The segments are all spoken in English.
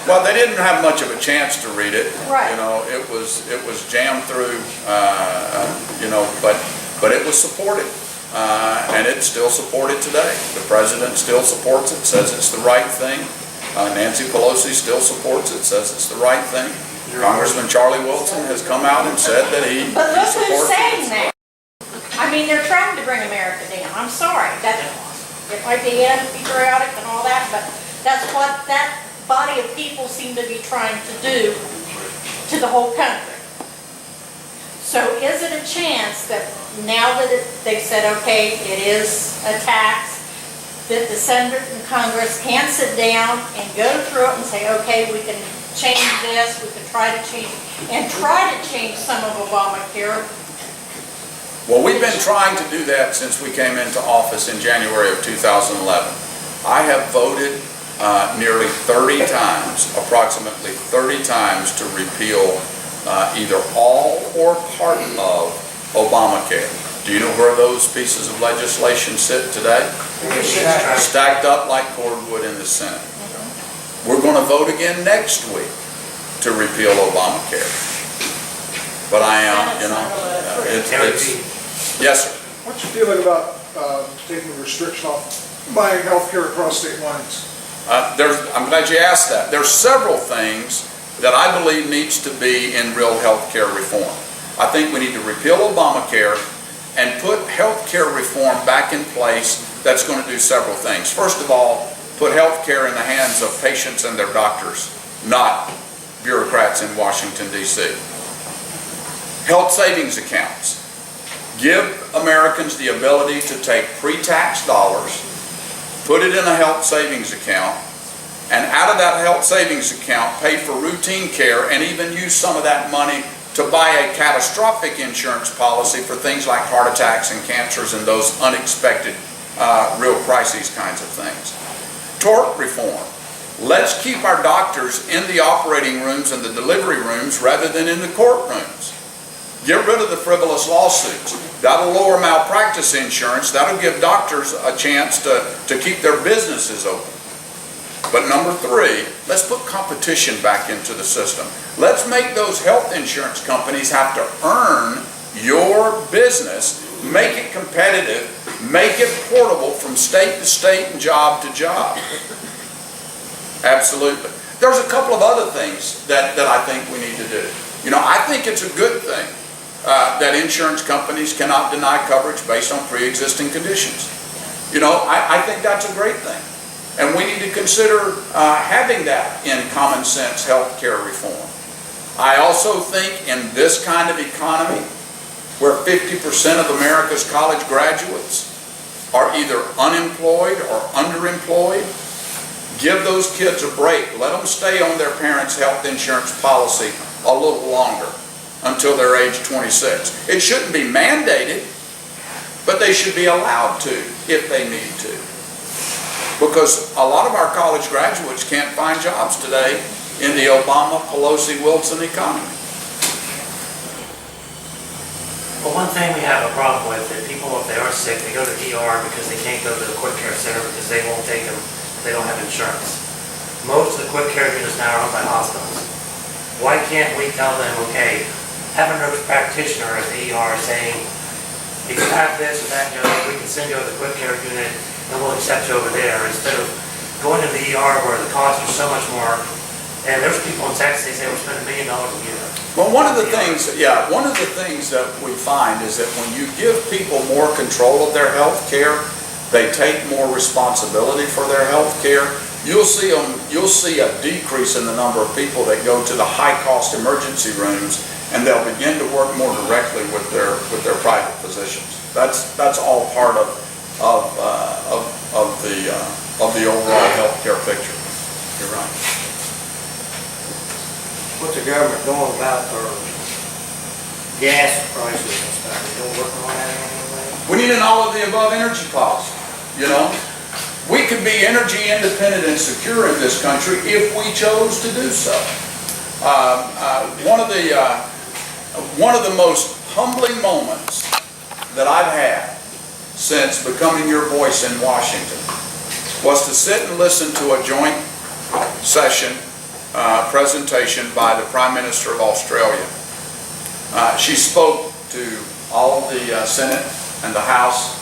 Well, they didn't have much of a chance to read it. Right. You know, it was jammed through, you know, but it was supported. And it's still supported today. The president still supports it, says it's the right thing. Nancy Pelosi still supports it, says it's the right thing. Congressman Charlie Wilson has come out and said that he But look who's supports saying it. that. I mean, they're trying to bring America down. I'm sorry. It might be patriotic and all that, but that's what that body of people seem to be trying to do to the whole country. So is it a chance that now that they've said, okay, it is a tax, that the Senate and Congress can sit down and go through it and say, okay, we can change this, we can try to change, and try to change some of Obamacare? Well, we've been trying to do that since we came into office in January of 2011. I have voted nearly 30 times, approximately 30 times, to repeal either all or part of Obamacare. Do you know where those pieces of legislation sit today? Stacked up like cordwood in the Senate. We're going to vote again next week to repeal Obamacare. But I am, you know, yes, sir. What's your feeling about taking the restriction off buying health care across state lines? I'm glad you asked that. There's several things that I believe needs to be in real health care reform. I think we need to repeal Obamacare and put health care reform back in place that's going to do several things. First of all, put health care in the hands of patients and their doctors, not bureaucrats in Washington, D.C. Health savings accounts. Give Americans the ability to take pre-tax dollars, put it in a health savings account, and out of that health savings account pay for routine care and even use some of that money to buy a catastrophic insurance policy for things like heart attacks and cancers and those unexpected real crises kinds of things. Tort reform. Let's keep our doctors in the operating rooms and the delivery rooms rather than in the courtrooms. Get rid of the frivolous lawsuits. That'll lower malpractice insurance. That'll give doctors a chance to keep their businesses open. But number three, let's put competition back into the system. Let's make those health insurance companies have to earn your business, make it competitive, make it portable from state to state and job to job. Absolutely. There's a couple of other things that I think we need to do. You know, I think it's a good thing that insurance companies cannot deny coverage based on pre-existing conditions. You know, I think that's a great thing. And we need to consider having that in common sense health care reform. I also think in this kind of economy, where 50% of America's college graduates are either unemployed or underemployed, give those kids a break. Let them stay on their parents' health insurance policy a little longer until they're age 26. It shouldn't be mandated, but they should be allowed to if they need to. Because a lot of our college graduates can't find jobs today in the Obama, Pelosi, Wilson economy. Well, one thing we have a problem with is people, if they are sick, they go to ER because they can't go to the quick care center because they won't take them if they don't have insurance. Most of the quick care units now are owned by hospitals. Why can't we tell them, okay, have a nurse practitioner at the ER saying, if you have this or that, we can send you to the quick care unit and we'll accept you over there, instead of going to the ER where the costs are so much more. And there's people in Texas, they say we're spending $1 million a year. Well, one of the things that we find is that when you give people more control of their health care, they take more responsibility for their health care. You'll see a decrease in the number of people that go to the high-cost emergency rooms, and they'll begin to work more directly with their private physicians. That's all part of the overall healthcare picture. You're right. What's the government doing about their gas prices and stuff? Are they working on that in any way? We need an all-of-the-above energy policy. You know, we could be energy independent and secure in this country if we chose to do so. One of the most humbling moments that I've had since becoming your voice in Washington was to sit and listen to a joint session presentation by the Prime Minister of Australia. She spoke to all of the Senate and the House.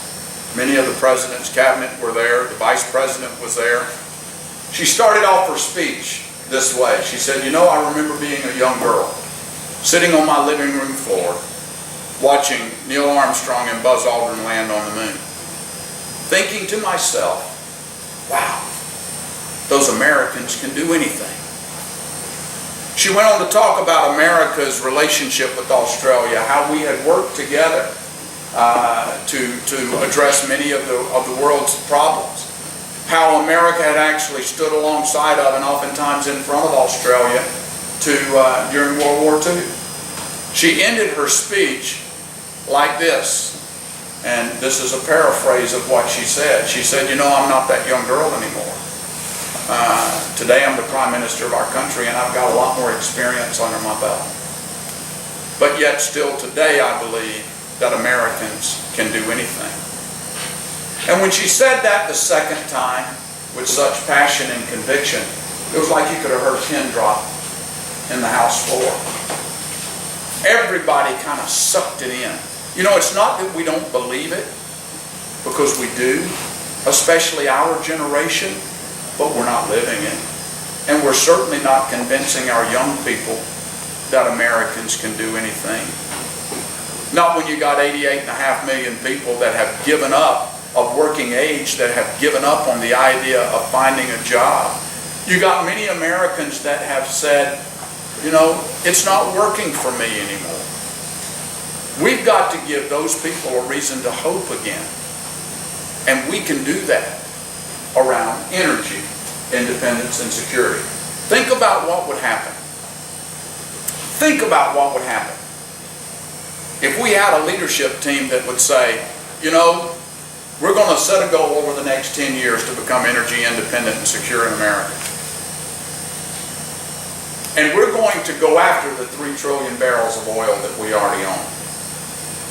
Many of the President's cabinet were there. The Vice President was there. She started off her speech this way. She said, "You know, I remember being a young girl, sitting on my living room floor, watching Neil Armstrong and Buzz Aldrin land on the moon, thinking to myself, wow, those Americans can do anything." She went on to talk about America's relationship with Australia, how we had worked together to address many of the world's problems, how America had actually stood alongside of and oftentimes in front of Australia during World War II. She ended her speech like this, and this is a paraphrase of what she said. She said, "You know, I'm not that young girl anymore. Today I'm the Prime Minister of our country and I've got a lot more experience under my belt. But yet still today I believe that Americans can do anything." And when she said that the second time with such passion and conviction, it was like you could have heard a pin drop in the House floor. Everybody kind of sucked it in. You know, it's not that we don't believe it, because we do, especially our generation, but we're not living it. And we're certainly not convincing our young people that Americans can do anything. Not when you got 88.5 million people that have given up, of working age, that have given up on the idea of finding a job. You got many Americans that have said, you know, it's not working for me anymore. We've got to give those people a reason to hope again. And we can do that around energy, independence, and security. Think about what would happen. Think about what would happen if we had a leadership team that would say, you know, we're going to set a goal over the next 10 years to become energy independent and secure in America. And we're going to go after the 3 trillion barrels of oil that we already own.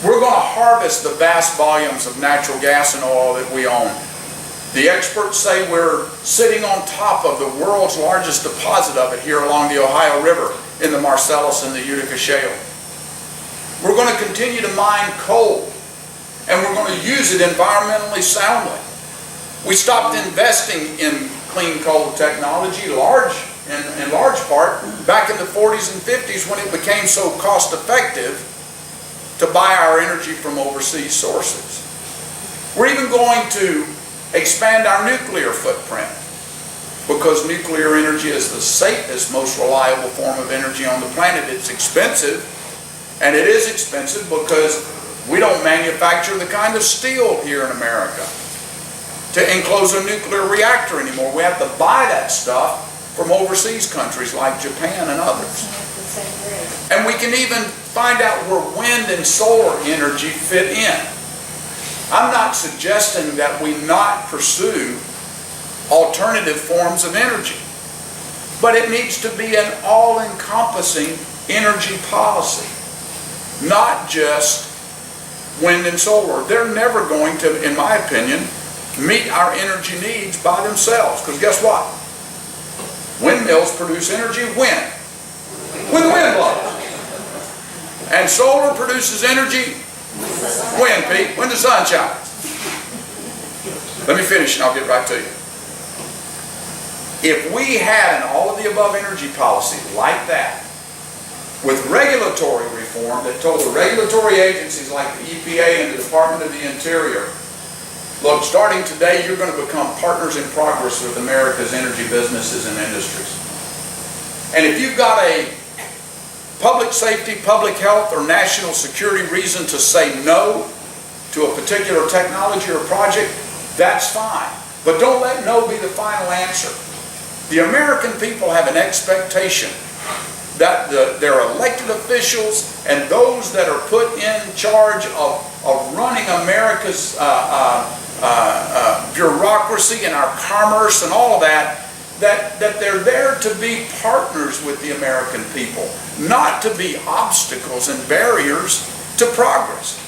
We're going to harvest the vast volumes of natural gas and oil that we own. The experts say we're sitting on top of the world's largest deposit of it here along the Ohio River in the Marcellus and the Utica Shale. We're going to continue to mine coal, and we're going to use it environmentally soundly. We stopped investing in clean coal technology in large part back in the 40s and 50s when it became so cost effective to buy our energy from overseas sources. We're even going to expand our nuclear footprint, because nuclear energy is the safest, most reliable form of energy on the planet. It's expensive, and it is expensive because we don't manufacture the kind of steel here in America to enclose a nuclear reactor anymore. We have to buy that stuff from overseas countries like Japan and others. And we can even find out where wind and solar energy fit in. I'm not suggesting that we not pursue alternative forms of energy, but it needs to be an all-encompassing energy policy, not just wind and solar. They're never going to, in my opinion, meet our energy needs by themselves, because guess what? Windmills produce energy when the wind blows. And solar produces energy when, Pete? When the sun shines. Let me finish and I'll get right to you. If we had an all of the above energy policy like that, with regulatory reform that told the regulatory agencies like the EPA and the Department of the Interior, look, starting today you're going to become partners in progress with America's energy businesses and industries. And if you've got a public safety, public health, or national security reason to say no to a particular technology or project, that's fine. But don't let no be the final answer. The American people have an expectation that their elected officials and those that are put in charge of running America's bureaucracy and our commerce and all of that they're there to be partners with the American people, not to be obstacles and barriers to progress.